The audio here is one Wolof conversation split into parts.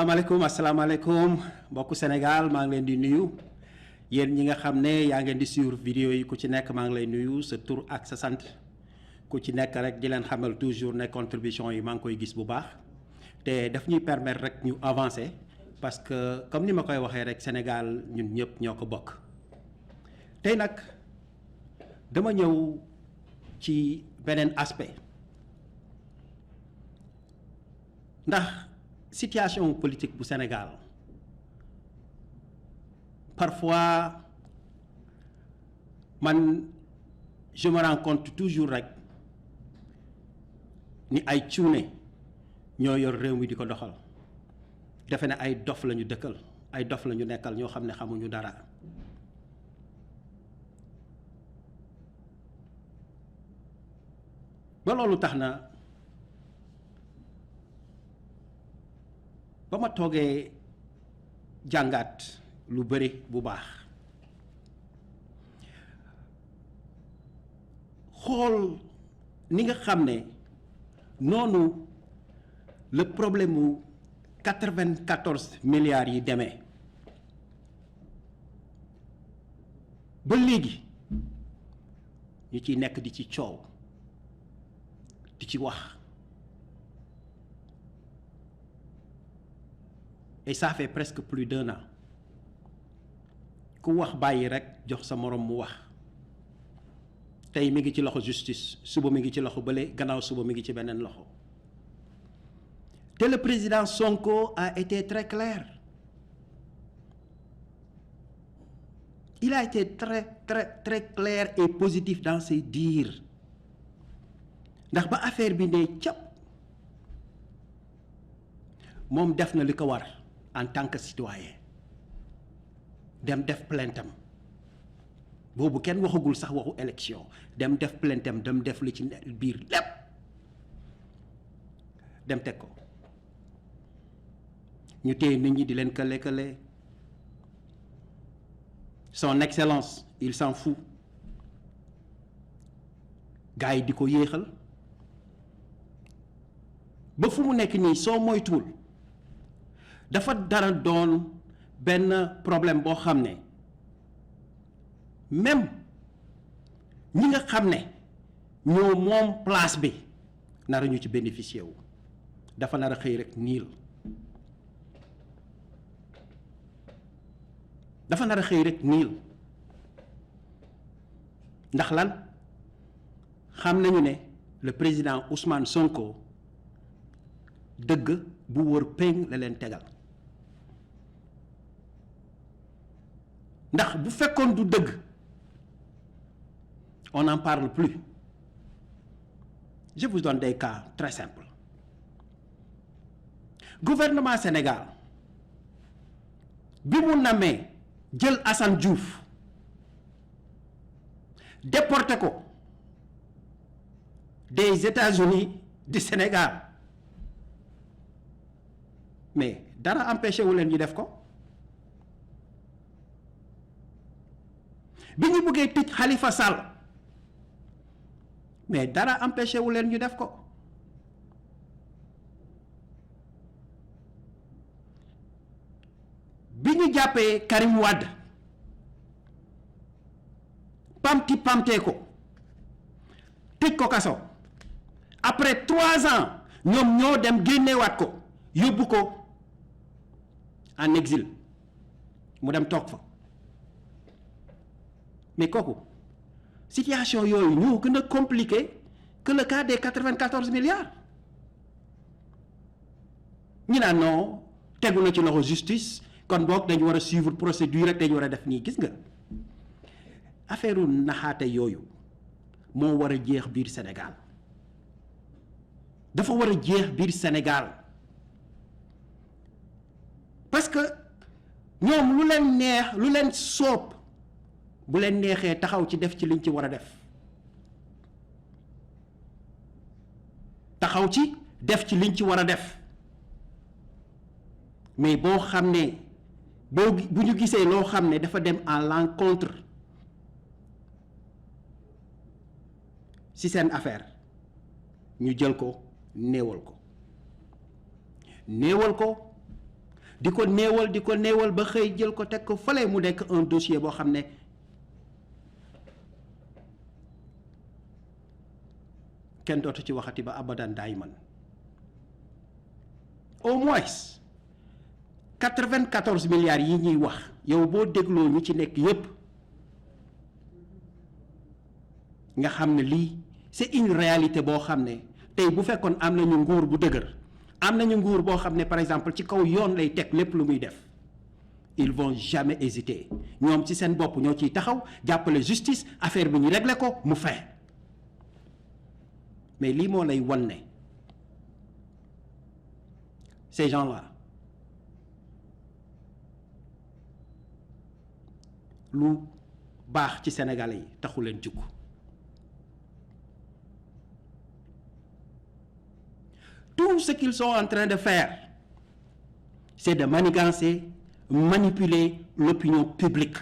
asalaamaaleykum mbokku Sénégal maa ngi leen di nuyu yéen ñi nga xam ne yaa ngeen di suivre vidéo yi ku ci nekk maa ngi lay nuyu sa tur ak sa sant ku ci nekk rek di leen xamal toujours ne contribution yi maa ngi koy gis bu baax te daf ñuy permettre rek ñu avancer parce que comme ni ma koy waxee rek Sénégal ñun ñëpp ñoo ko bokk. tey nag dama ñëw ci beneen aspect ndax situation politique bu Sénégal parfois man je me rends compte toujours rek ni ay cuune ñoo yor réew mi di ko doxal defe ne ay dof lañu dëkkal ay dof lañu nekkal ñoo xam ne xamuñu dara. ba loolu tax na ba ma toogee jàngaat lu bëri bu baax xool ni nga xam ne noonu le problème mu 94 milliards yi demee ba léegi ñu ciy nekk di ci coow di ci wax et ça fait presque plus d'1 an ku wax bàyyi rek jox sa moroom mu wax tey mi ngi ci loxo justice suba mi ngi ci loxo bële gannaaw suba mi ngi ci beneen loxo te le président Sonko a été très clair il a été très clair et positif dans ses dires ndax ba affaire bi ne cap moom def na li ko war en tant que citoyen dem def plaintam boobu kenn waxagul sax waxu élection dem def plaintam dem def li ci biir lépp dem teg ko ñu téye nit ñi di leen kële son excellence il s'en fout gars yi di ko yéexal ba fu mu nekk nii soo moytuwul dafa dara doon benn problème boo xam ne même ñi nga xam ne ñoo moom place bi nara ñu ci bénéficier wu dafa nar a xëy rek niil dafa nar a xëy rek niil ndax lan xam nañu ne le président Ousmane Sonko dëgg bu wër péng la leen tegal ndax bu fekkoon du dëgg on n'en parle plus. Je vous donne des cas très simples. Gouvernement Sénégal bi mu namee jël Assane Diouf déporté ko des États-Unis du Sénégal mais dara empêché wu leen ñu def ko bi ñu bëggee tëj Khalifa Sall mais dara empêché wu leen ñu def ko bi ñu jàppee Karim Wade pamtee ko tëj ko kaso après 3 ans ñoom ñoo dem génneewaat ko yóbbu ko en exil mu dem toog fa mais kooku situation yooyu ñoo gën a compliqué que le cas des 94 milliards ñi naan non tegu na ci loxo justice kon boog dañu war a suivre procédure rek dañu war a def nii gis nga affaire u naxaate yooyu moo war a jeex biir Sénégal dafa war a jeex biir Sénégal parce que ñoom lu leen neex lu leen soob bu leen neexee taxaw ci def ci liñ ci war a def taxaw ci def ci liñ ci war a def mais boo xam ne bu ñu gisee loo xam ne dafa dem à l'encontre ci seen affaire ñu jël ko néewal ko di ko néewal ba xëy jël ko teg ko fële mu nekk un dossier boo xam ne kenn dootu ci waxati ba abadan daayman. Au moins 94 milliards yi ñuy wax yow boo dégloo ñu ci nekk yépp nga xam ne lii c'est une réalité boo xam ne tey bu fekkoon am nañu nguur bu dëgër am nañu nguur boo xam ne par exemple ci kaw yoon lay teg lépp lu muy def ils vont jamais hésiter ñoom ci seen bopp ñoo ciy taxaw jàppale justice affaire bi ñu régler ko mu fin mais lii moo lay wan ne ces gens-là lu baax ci Sénégalais yi taxu leen jug tout ce qu'ils sont en train de faire c'est de manigancer, manipuler l'opinion publique.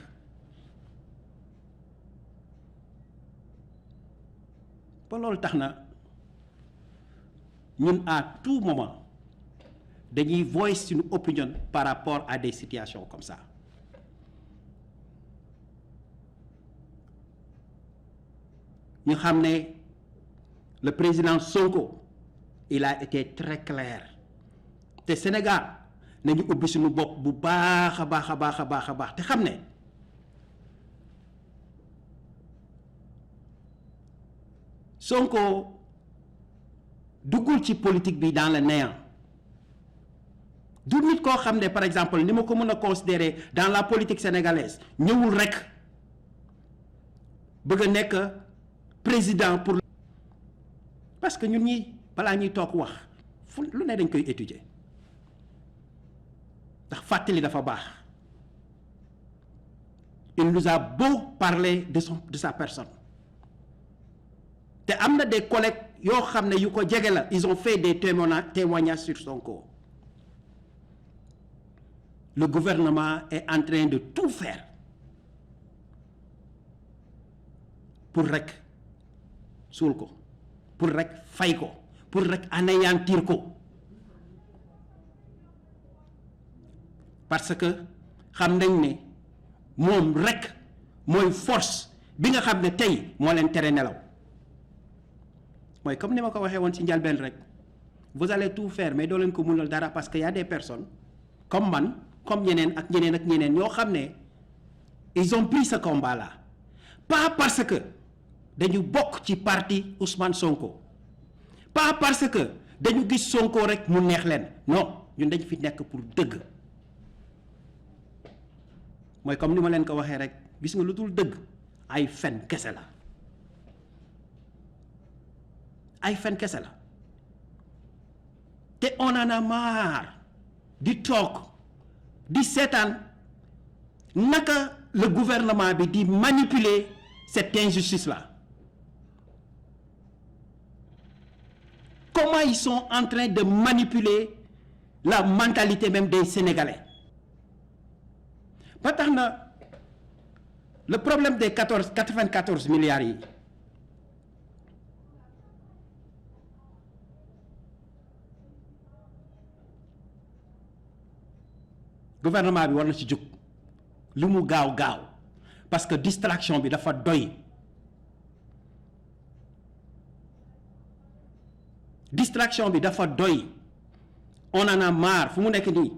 ba loolu tax na ñun à tout moment dañuy voice une opinion par rapport à des situations comme ça. ñu xam ne le président Sonko il a été très clair te Sénégal nañu ubbi suñu bopp bu baax a baax te xam ne Sonko duggul ci politique bi dans le néant du nit koo xam ne par exemple ni ma ko mën a considérer dans la politique sénégalaise ñëwul rek bëgg a nekk président pour parce que ñun ñi balaa ñuy toog wax fu lu ne dañ koy étudier ndax fàttali dafa baax il nous a beau parler de sa personne te am na des collègues yoo xam ne yu ko jege la ils ont fait des témoignages sur Sonko. Le gouvernement est en train de tout faire pour rek suul ko pour rek fay ko pour rek anéantir ko parce que xam nañ ne moom rek mooy force bi nga xam ne tey moo leen tere nelaw mooy comme ni ma ko waxee woon ci njëlbeen rek vous allez tout faire mais doo leen ko mënal dara parce que y a des personnes comme man comme ñeneen ak ñeneen ñoo xam ne ils ont pris ce combat là pas parce que dañu bokk ci parti Ousmane Sonko pas parce que dañu gis Sonko rek mu neex leen non ñun dañ fi nekk pour dëgg mooy comme ni ma leen ko waxee rek gis nga lu dul dëgg ay fen kese la ay fen kese la te on en a marre di toog di seetaan naka le gouvernement bi di manipuler cette injustice là comment ils sont en train de manipuler la mentalité même des Sénégalais ba tax na le problème des 94 milliards yi gouvernement bi war na ci jóg li mu gaaw parce que distraction bi dafa doy on en a marre fu mu nekk nii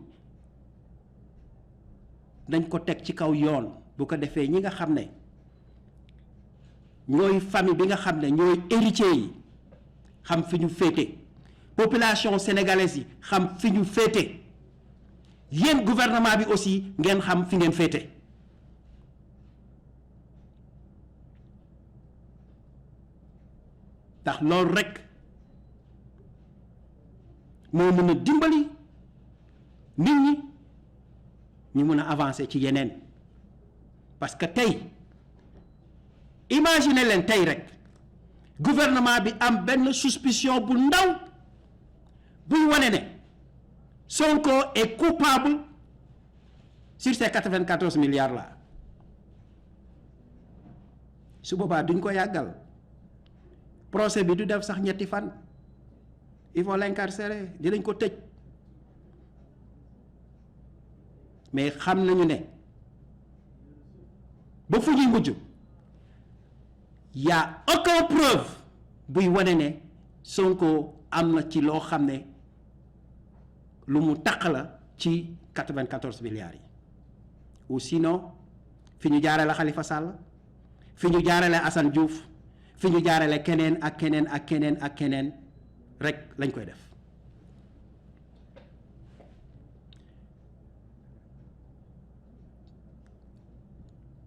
dañ ko teg ci kaw yoon bu ko defee ñi nga xam ne ñooy famille bi nga xam ne ñooy héritiers yi xam fi ñu féete population sénégalaise yi xam fi ñu féete yéen gouvernement bi aussi ngeen xam fi ngeen féete ndax loolu rek moo mën a dimbali nit ñi ñu mën a avancer ci yeneen parce que tey imagine leen tey rek gouvernement bi am benn suspicion bu ndaw buy wane ne Sonko est coupable sur ces 94 milliards là su boobaa duñ ko yàggal procès bi du def sax ñetti fan ils vont l'incarcérer dinañ ko tëj mais xam nañu ne ba fu ñuy mujj y a aucune preuve buy wane ne Sonko am na ci loo xam ne lu mu taq la ci 94 milliards yi ou sinon fi ñu jaarale Khalifa Sall fi ñu jaarale Assane Diouf fi ñu jaarale keneen ak keneen ak keneen ak keneen rek lañ koy def.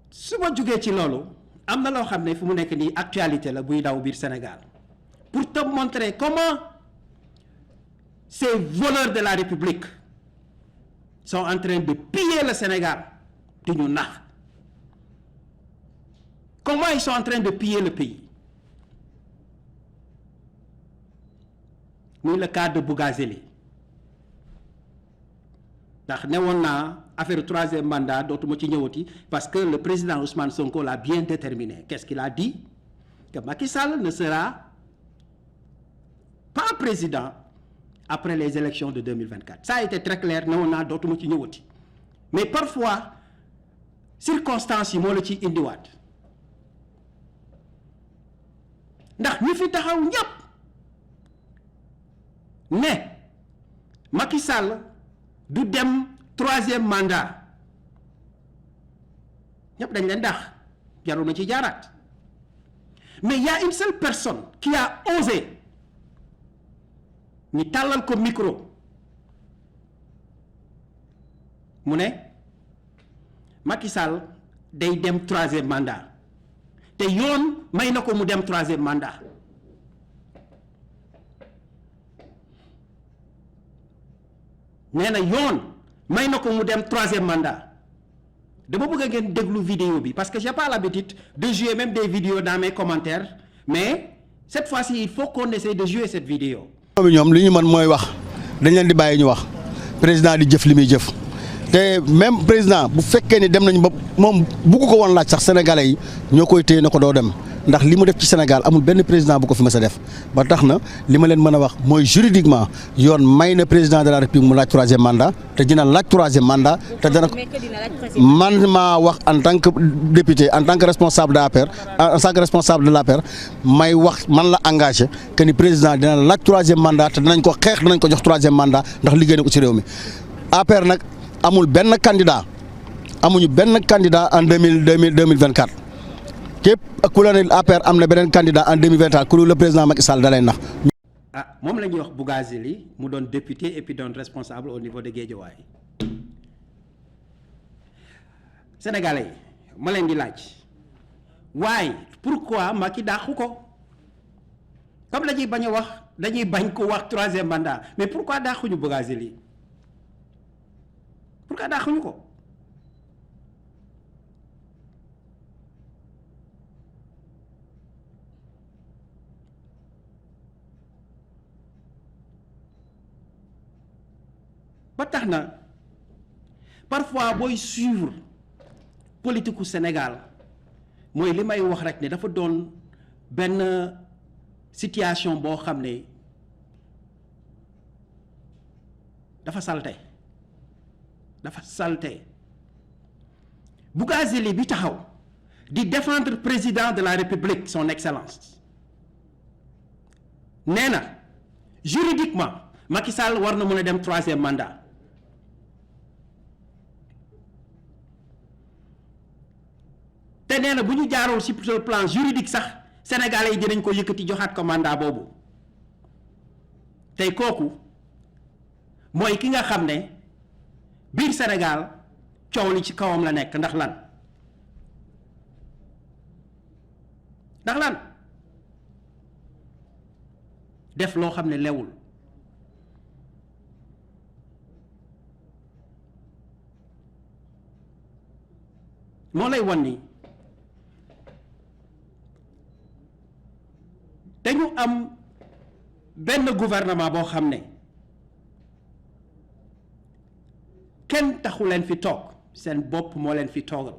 su ma jugee ci loolu am na loo xam ne fu mu nekk nii actualité la buy daw biir Sénégal pour te montrer comment ces voleurs de la République sont en train de piller le Sénégal di ñu nax. Comment ils sont en train de piller le pays? Muy le cas de Bougazeli ndax newoon naa affaire troisième mandat dootuma ci ñëwati parce que le président Ousmane Sonko l'a bien déterminé. Qu'est-ce qu'il a dit? Que Macky Sall ne sera pas président après les élections de 2024. Ça a été très clair, newoon naa dootuma ci ñëwati mais parfois circonstances yi moo la ci indiwaat ndax ñi fi taxaw ñëpp ne Macky Sall du dem troisième mandat ñëpp dañ leen dax jarul ma ci jaaraat mais il y a une seule personne qui a osé ñu tàllal ko micro mu ne Macky Sall day dem troisième mandat te yoon may na ko mu dem troisième mandat nee na yoon may na ko mu dem troisième mandat dama bëgg a ngeen déglu vidéo bi parce que j'ai pas l'habitude de jouer même des vidéos dans mes commentaires mais cette fois-ci il faut qu'on essaie de jouer cette vidéo. ñoom li ñu mën mooy wax dañ leen di bàyyi ñu wax président di jëf li muy jëf te même président bu fekkee ni dem nañu ba moom bugg ko woon laaj sax sénégalais yi ñoo koy téye na ko doo dem ndax li mu def ci Sénégal amul benn président bu ko fi mës a def ba tax na li ma leen mën a wax mooy juridiquement yoon may na président de la république mu laaj troisième mandat te dina laaj troisième mandat te dana ko man maa wax en tant que député en tant que responsable de l'APR en tant que responsable de l'APR may wax man la engagé que ni président dina laaj troisième mandat te dinañ ko xeex dinañ ko jox troisième mandat ndax liggéey na ko ci réew mi APR nag amul benn candidat amuñu benn candidat en 2024 képp ku la ne APR am na beneen candidat en 2024 ku le président Macky Sall da lay nax. moom la ñuy wax Bougazeli mu doon député et puis doon responsable au niveau de Guédiawaye sénégalais yi ma leen di laaj waaye pourquoi Macky dàqu ko comme dañuy bañ a wax dañuy bañ ko wax troisième mandat mais pourquoi dàquñu Bougazeli pourquoi dàquñu ko ba tax na parfois booy suivre politique u Sénégal mooy li may wax rek ne dafa doon benn situation boo xam ne dafa salte Bougazeli bi taxaw di défendre président de la République son excellence nee na juridiquement Macky Sall war na mën a dem troisième mandat te nee na bu ñu jaarul sur le plan juridique sax sénégalais yi dinañ ko yëkkati joxaat ko mandat boobu tey kooku mooy ki nga xam ne biir Sénégal coow li ci kawam la nekk ndax lan def loo xam ne lewul moo lay wan ni dañu am benn gouvernement boo xam ne kenn taxu leen fi toog seen bopp moo leen fi toogal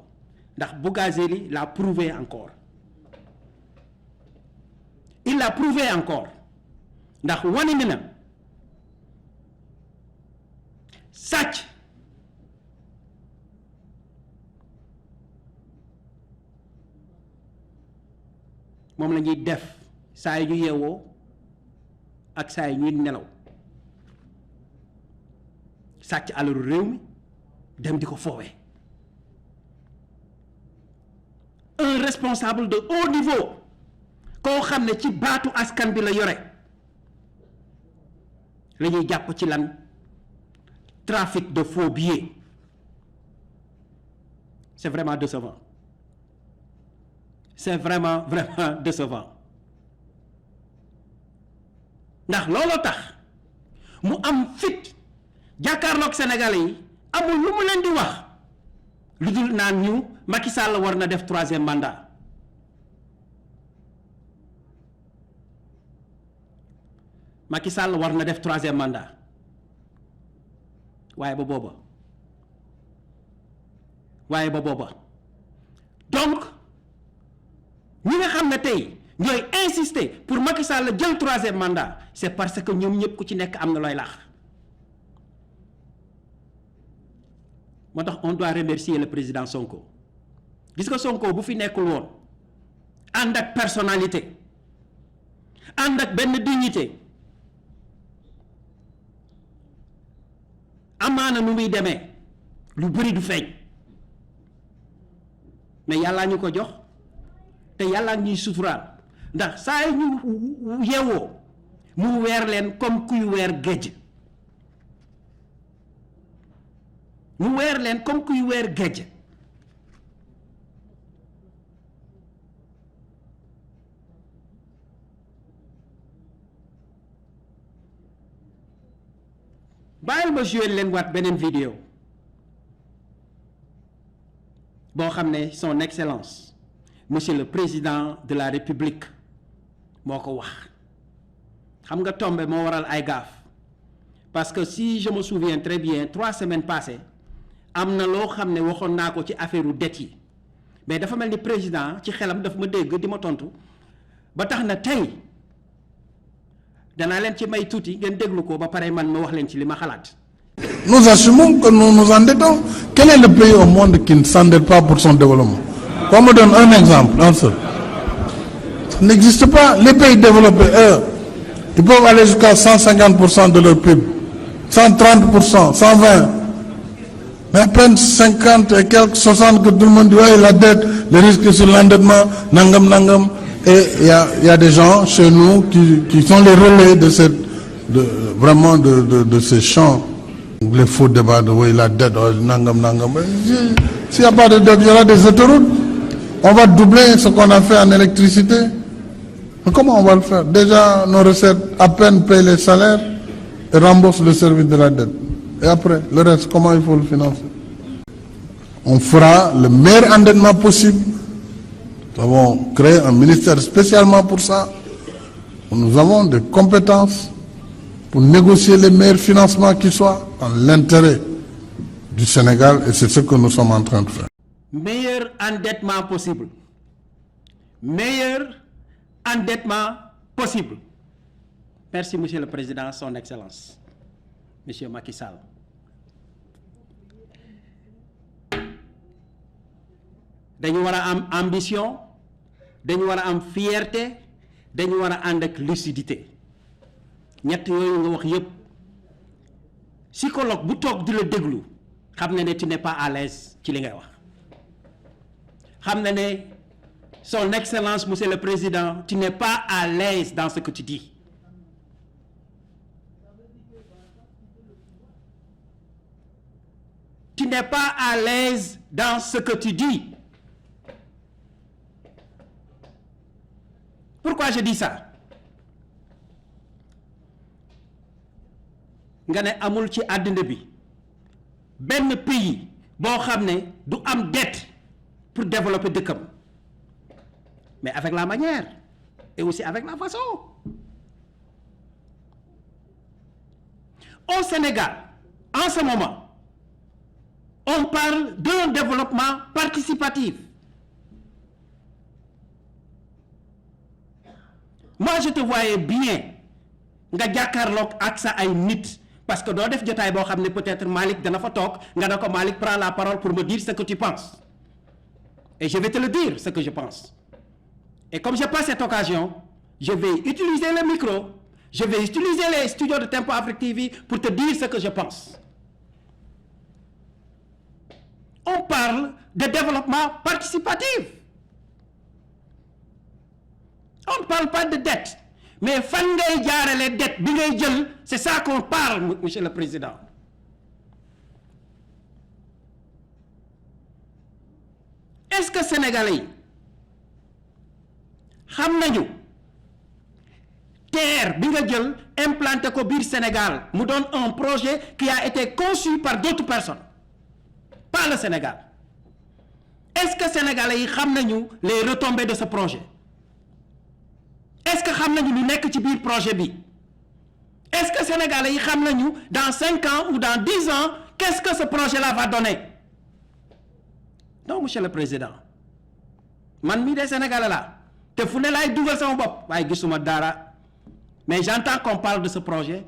ndax Bougazeli l'a prouvé encore il l'a prouvé encore ndax wane ni na sàcc moom la ñuy def saa yi ñu yeewoo ak saa yi ñuy nelaw sàcc alalu réew mi dem di ko foowee un responsable de haut niveau koo xam ne ci baatu askan bi la yore la ñuy jàpp ci lan trafic de faux billets. C'est vraiment décevant. C'est vraiment décevant. ndax looloo tax mu am fit jàkkaarloog Sénégalais yi amul lu mu leen di wax lu dul naan ñu Macky Sall war na def 3e mandat. Macky Sall war na def 3e mandat waaye ba booba donc ñi nga xam ne tey ñooy insister pour Macky Sall jël 3e mandat c'est parce que ñoom ñëpp ku ci nekk am na looy laax moo tax on doit remercier le président Sonko gis nga Sonko bu fi nekkul woon ànd ak personnalité ànd ak benn dignité amaana nu muy demee lu bëri du feeñ mais yàllaa ñu ko jox te yàllaa ñuy suturaal ndax saa yi ñu yeewoo mu weer leen comme kuy weer géej mu weer leen comme kuy weer géej bàyyil ma jouer leen waat beneen vidéo boo xam ne son excellence monsieur le président de la république moo ko wax xam nga tombé moo waral ay gaaf parce que si je me souviens très bien 3 semaines passées am na loo xam ne waxoon naa ko ci affaire u dette yi mais dafa mel ni président ci xelam daf ma dégg di ma tontu ba tax na tey danaa leen ci may tuuti ngeen déglu ko ba pare man ma wax leen ci li ma xalaat. Nous assumons que nous nous endettons. Quel est le pays au monde qui ne s'endette pas pour son développement? On me donne un exemple, un seul. Ça n'existe pas. Les pays développés, eux, ils peuvent aller jusqu'à 150% de leur PIB, 130%, 120%. Mais à peine 50 et quelques, 60 que tout le monde dit, ouais, la dette, le risque sur l'endettement, nangam, nangam. Et il y a des gens chez nous qui sont les relais de ces champs. Les faux débats de oui, la dette, nangam, nangam. S'il n'y a pas de dette, il y aura des autoroutes. On va doubler ce qu'on a fait en électricité. Mais comment on va le faire? Déjà, nos recettes à peine payent les salaires et remboursent le service de la dette. Et après, le reste, comment il faut le financer? On fera le meilleur endettement possible. Nous avons créé un ministère spécialement pour ça. Nous avons des compétences pour négocier les meilleurs financements qui soient dans l'intérêt du Sénégal, et c'est ce que nous sommes en train de faire. Meilleur endettement possible. Meilleur endettement possible. Merci, Monsieur le Président, Son Excellence, Monsieur Macky Sall. dañu war a am ambition, dañu war a am fierté, dañu war a ànd ak lucidité. ñett yooyu nga wax yépp psychologue bu toog di la déglu xam na ne tu n'es pas à l'aise ci li ngay wax xam na ne son excellence monsieur le président tu n'es pas à l'aise dans ce que tu dis tu n'es pas à l'aise dans ce que tu dis. Pourquoi je dis ça? nga ne amul ci àddina bi benn pays boo xam ne du am dette pour développer dëkkam, mais avec la manière et aussi avec la façon. Au Sénégal, en ce moment, on parle d'un développement participatif. Moi, je te voyais bien nga jàkkaarloog ak sa ay nit, parce que doo def jotaay boo xam ne peut-être Malick dana fa toog nga ne ko Malick prends la parole pour me dire ce que tu penses. Et je vais te le dire ce que je pense. Et comme je passe cette occasion, je vais utiliser le micro, je vais utiliser les studios de Tempo Afrique TV pour te dire ce que je pense. On parle de développement participatif. On ne parle pas de dette. Mais fan ngay jaarale dette bi ngay jël, c'est ça qu'on parle, monsieur le président. Est-ce que Sénégalais yi xam nañu terre bi nga jël implanté ko biir Sénégal mu doon un projet qui a été conçu par d'autres personnes, pas le Sénégal. Est-ce que Sénégalais yi xam nañu les retombées de ce projet? Est-ce que xam nañu lu nekk ci biir projet bi? Est-ce que Sénégalais yi xam nañu dans 5 ans ou dans 10 ans qu'est-ce que ce projet-là va donner? Non, monsieur le président, man mii de Sénégalais la te fu ne laay dugal sama bopp waaye gisuma dara, mais j'entends qu'on parle de ce projet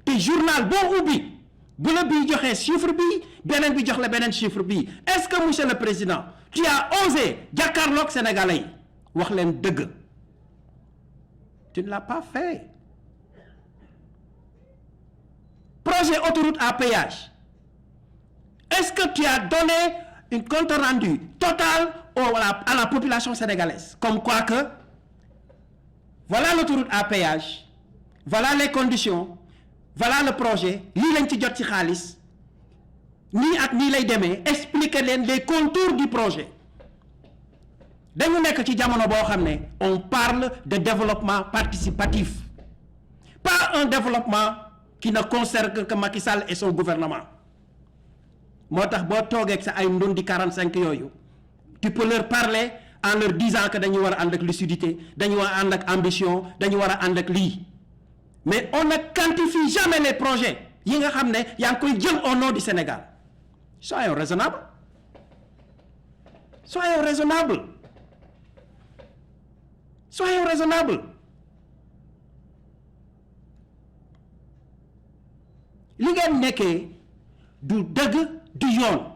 te journal boo ubbi bu la bii joxee chiffre bi beneen bi jox la beneen chiffre bi. Est-ce que monsieur le président tu as osé jàkkaarloog Sénégalais yi wax leen dëgg? Tu ne l'as pas fait. Projet autoroute à péage, est-ce que tu as donné un compte rendu total à la population sénégalaise, comme quoi que voilà l'autoroute à péage, voilà les conditions, voilà le projet, lii lañ ci jot ci xaalis, nii ak nii lay demee, expliquer leen les contours du projet. Dañu nekk ci jamono boo xam ne on parle de développement participatif, pas un développement qui ne concerne que Macky Sall et son gouvernement. Moo tax boo toogee ak sa ay ndundi 45 yooyu, tu peux leur parler en leur disant que dañu war a ànd ak lucidité, dañu war a ànd ak ambition, dañu war a ànd ak lii. Mais on ne quantifie jamais les projets yi nga xam ne yaa ngi koy jël au nom du Sénégal. Soyons raisonnables. Soyons raisonnables. Soyons raisonnables. Li ngeen nekkee du dëgg du yoon.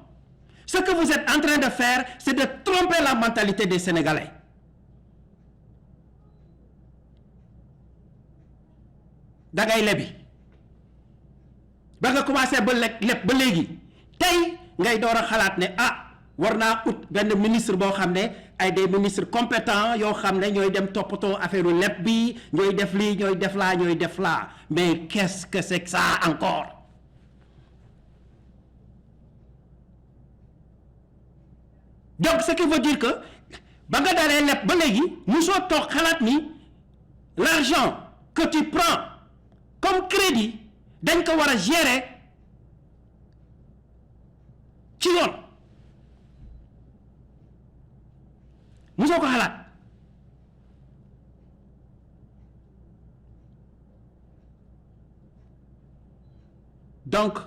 Ce que vous êtes en train de faire, c'est de tromper la mentalité des Sénégalais. Da ngay lebi ba nga commencé ba leb ba léegi tey ngay door a xalaat ne war naa ut benn ministre boo xam ne ay des ministres compétents yoo xam ne ñooy dem toppatoo affaire leb bi, ñooy def lii, ñooy def laa, ñooy def laa. Mais qu'est-ce que c'est que ça encore? Donc ce qui veut dire que ba nga dalee leb ba léegi musoo toog xalaat ni l'argent que tu prends comme crédit dañ ko war a gérer ci yoon, musoo ko xalaat. Donc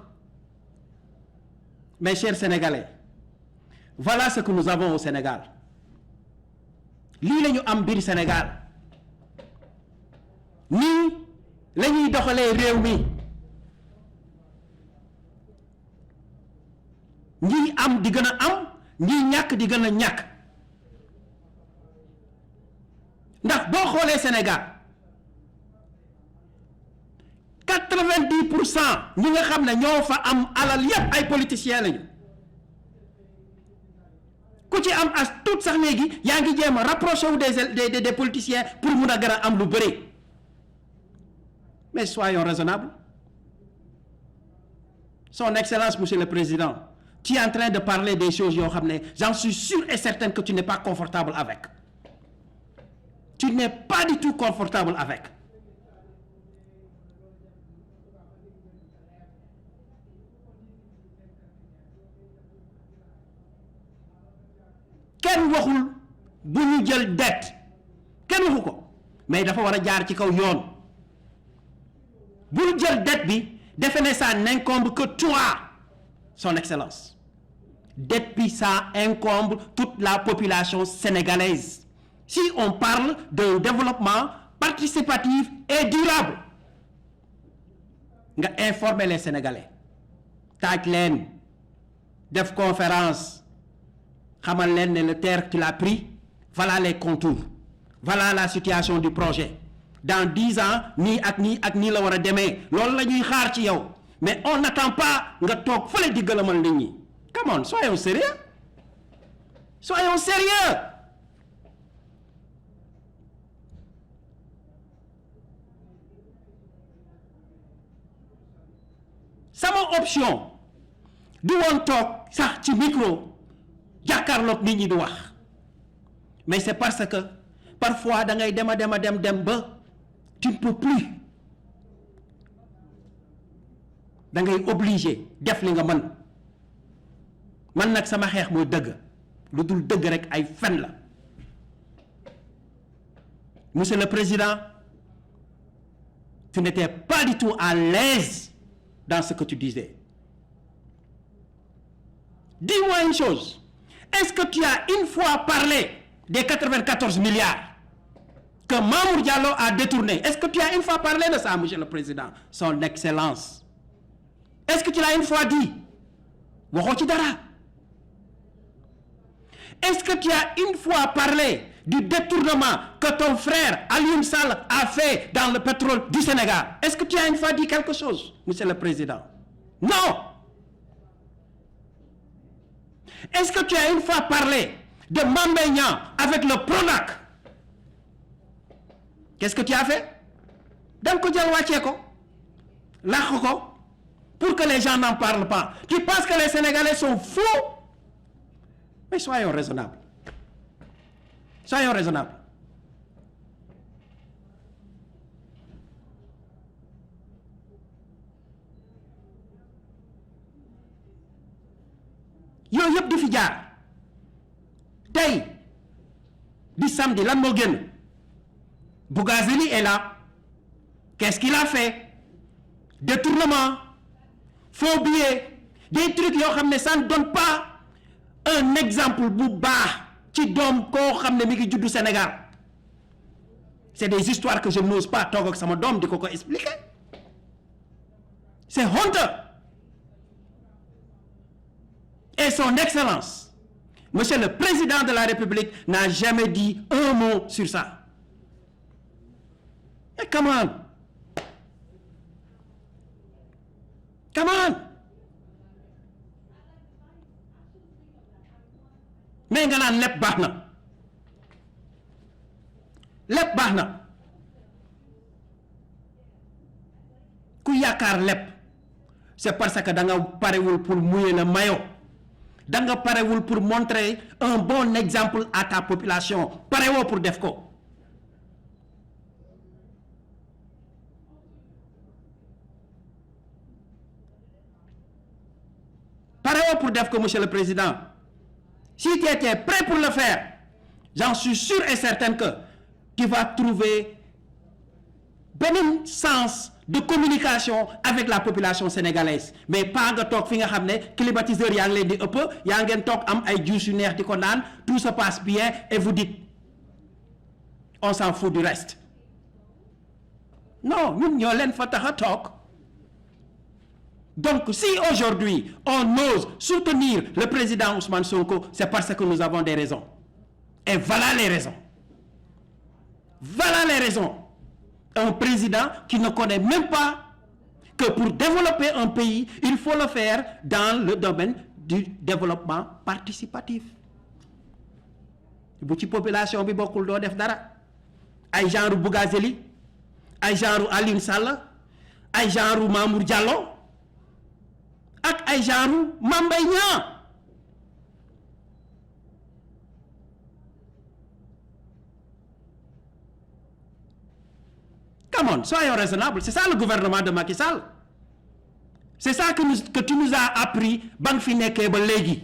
mes chers Sénégalais, voilà ce que nous avons au Sénégal. Lii la ñu am biir Sénégal, nii la ñuy doxalee réew mi. Ñii am di gën a am, ñii ñàkk di gën a ñàkk. Ndax boo xoolee Sénégal 90% ñi nga xam ne ñoo fa am alal yépp ay politiciens lañu. Ku ci am as tuut sax léegi yaa ngi jéem a rapproché wu des politiciens pour mun a gën a am lu bëri. Mais soyons raisonnables. Son Excellence, Monsieur le Président, tu es en train de parler des choses yoo xam ne j'en suis sûr et certain que tu n'es pas confortable avec. Tu n'es pas du tout confortable avec. Kenn waxul bu ñu jël dette, kenn waxu ko, mais dafa war a jaar ci kaw yoon. Bul jël dette bi defe ne ça n'incombe que toi, Son Excellence. Dette bi ça incombe toute la population sénégalaise. Si on parle d'un développement participatif et durable, nga informer les Sénégalais, taaj leen, def conférence, xamal leen ne le terre tu l'as pris, voilà les contours. voilà la situation du projet dans 10 ans nii ak nii ak nii la war a demee loolu la ñuy xaar ci yow mais on n'attend pas nga toog fële di gëlëmal nit ñi. Come on, soyons sérieux. Soyons sérieux. Sama option du woon toog sax ci micro jàkkaarloog nit ñi di wax mais c'est parce que parfois da ngay dem ba tu ne peux plus da ngay obligé def li nga mën man nag sama xeex mooy dëgg lu dul dëgg rek ay fen la. Monsieur le Président, tu n'étais pas du tout à l'aise dans ce que tu disais. Dis-moi une chose, est-ce que tu as une fois parlé des 94 milliards que Mamour Diallo a détournés? Est-ce que tu as une fois parlé de ça, Monsieur le Président, Son Excellence? Est-ce que tu l'as une fois dit? Waxoo ci dara. Est-ce que tu as une fois parlé du détournement que ton frère Alioune Sall a fait dans le pétrole du Sénégal? Est-ce que tu as une fois dit quelque chose, Monsieur le Président? Non. Est-ce que tu as une fois parlé de Mame Mbaye Niang avec le Prodac? Qu'est-ce que tu as fait? Da nga ko jël wàccee ko làq ko pour que les gens n'en parlent pas. Tu penses que les Sénégalais sont fous? Mais soyons raisonnables. Soyons raisonnables. Yooyu yëpp di fi jaar tey di samedi lan moo génn Bougazeli est là. Qu'est-ce qu'il a fait? Détournement, faux billets, des trucs yoo xam ne ça ne donne pas un exemple bu baax ci doom koo xam ne mi ngi juddu Sénégal. C'est des histoires que je n'ose pas toog ak sama doom di ko expliquer. C'est honteux. Et son Excellence, Monsieur le Président de la République, n'a jamais dit un mot sur ça. Et come on. Come on. Mais nga naan lépp baax na. Lépp baax na. Ku yaakaar lépp, c'est parce que da nga parewul pour mouiller le maillot. Da nga parewul pour montrer un bon exemple à ta population. Parewoo pour def ko. Parewoo pour def ko, Monsieur le Président. Si tu étais prêt pour le faire, j'en suis sûr et certain que tu vas trouver benn sens de communication avec la population sénégalaise. Mais pas nga toog fi nga xam ne climatiseur yaa ngi leen di ëpp yaa ngeen toog am ay juice yu neex di ko naan, tout se passe bien et vous dites on s'en fout du reste. Non, ñun ñoo leen fa tax a toog. Donc si aujourd'hui on ose soutenir le président Ousmane Sonko, c'est parce que nous avons des raisons. Et voilà les raisons. Voilà les raisons. Un président qui ne connaît même pas que pour développer un pays, il faut le faire dans le domaine du développement participatif. Bu ci population bi bokkul doo def dara. Ay genre Bougazeli, ay genre Alioune Sall, ay genre Mamour Diallo, ak ay genre Mame Mbaye Niang. Come on, soyons raisonnables. C'est ça le gouvernement de Macky Sall. C'est ça que tu nous as appris ba nga fi nekkee ba léegi.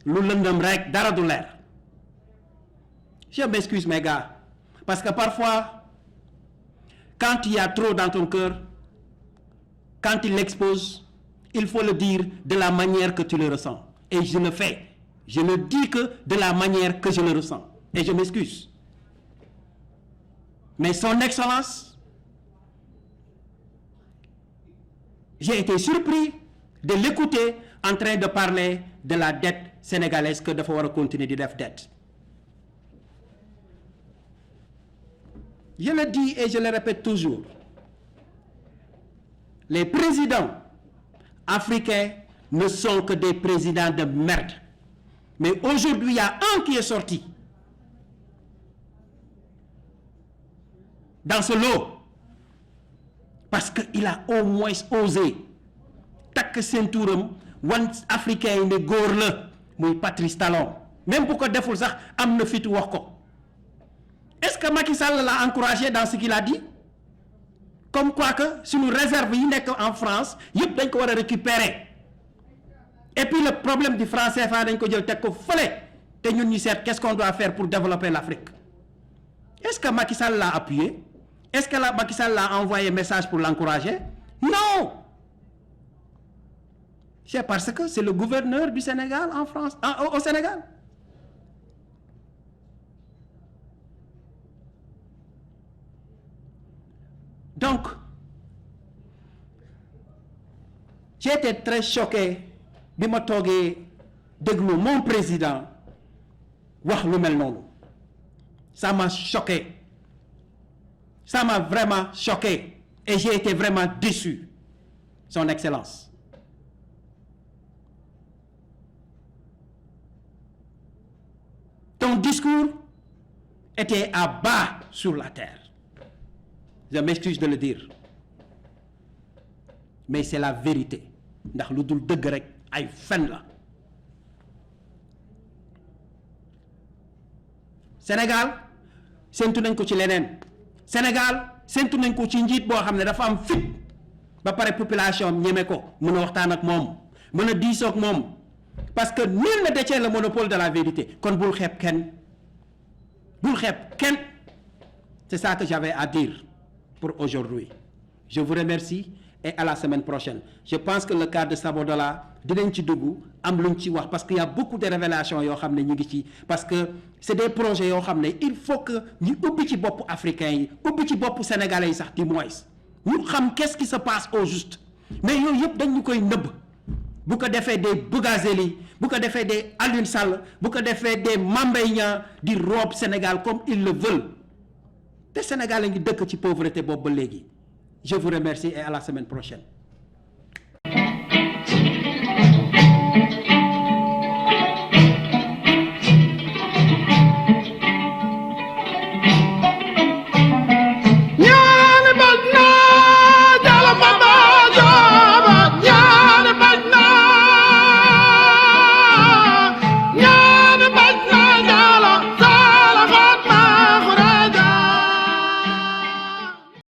Lu lëndëm rek dara du leer. Je m'excuse mes gars, parce que parfois quand il y a trop dans ton cœur, quand il l'expose, il faut le dire de la manière que tu le ressens. Et je le fais. Je ne dis que de la manière que je le ressens. Et je m'excuse. Mais son Excellence, j'ai été surpris de l'écouter en train de parler de la dette sénégalaise que dafa war a continuer di def dette. Je le dis et je le répète toujours, les présidents africains ne sont que des présidents de merde. Mais aujourd'hui, il y a un qui est sorti dans ce lot parce qu'il a au moins osé takk ceinturam wan africain yi ne góor la muy Patrice Talon même bu ko deful sax am na fitu wax ko. Est-ce que Macky Sall l'a encouragé dans ce qu'il a dit? Comme quoi que suñu réserve yi nekk en France yëpp dañ ko war a récupérer. Et puis le problème du franc CFA dañ ko jël teg ko fële te ñun ñu seet qu'est-ce qu'on doit faire pour développer l'Afrique. Est-ce que Macky Sall l'a appuyé? Est-ce que Macky Sall l'a envoyé message pour l'encourager? Non! C'est parce que c'est le gouverneur du Sénégal en France, au Sénégal. Donc, j'ai été très choqué bi ma toogee déglu mon président wax lu mel noonu. Ça m'a choqué. Ça m'a vraiment choqué. Et j'ai été vraiment déçu. Son Excellence. Ton discours était à bas sur la terre. Je m'excuse de le dire. Mais c'est la vérité. Ndax lu dul dëgg rek ay fen la. Sénégal séntu nañ ko ci leneen. Sénégal séntu nañ ko ci njiit boo xam ne dafa am fit ba pare population am ñeme ko mën a waxtaan ak moom mën a diisoo ak moom parce que nul ne détient le monopole de la vérité kon bul xeeb kenn bul xeeb kenn. C'est ça que j'avais à dire pour aujourd'hui. Je vous remercie et à la semaine prochaine. Je pense que le cas de Sabodala dinañ ci dugg am luñ ci wax parce qu'il y a beaucoup de révélations yoo xam ne ñu ngi ci parce que c'est des projets yoo xam ne il faut que ñu ubbi ci bopp africains yi ubbi ci bopp sénégalais yi sax du moins ñu xam qu'est-ce qui se passe au juste mais yooyu yëpp dañ ñu koy nëbb bu ko defee des Bougazeli bu ko defee des Alioune Sall bu ko defee des Mame Mbaye Niang di roob Sénégal comme ils le veulent te Sénégal a ngi dëkk ci pauvreté boobu ba léegi. Je vous remercie et à la semaine prochaine.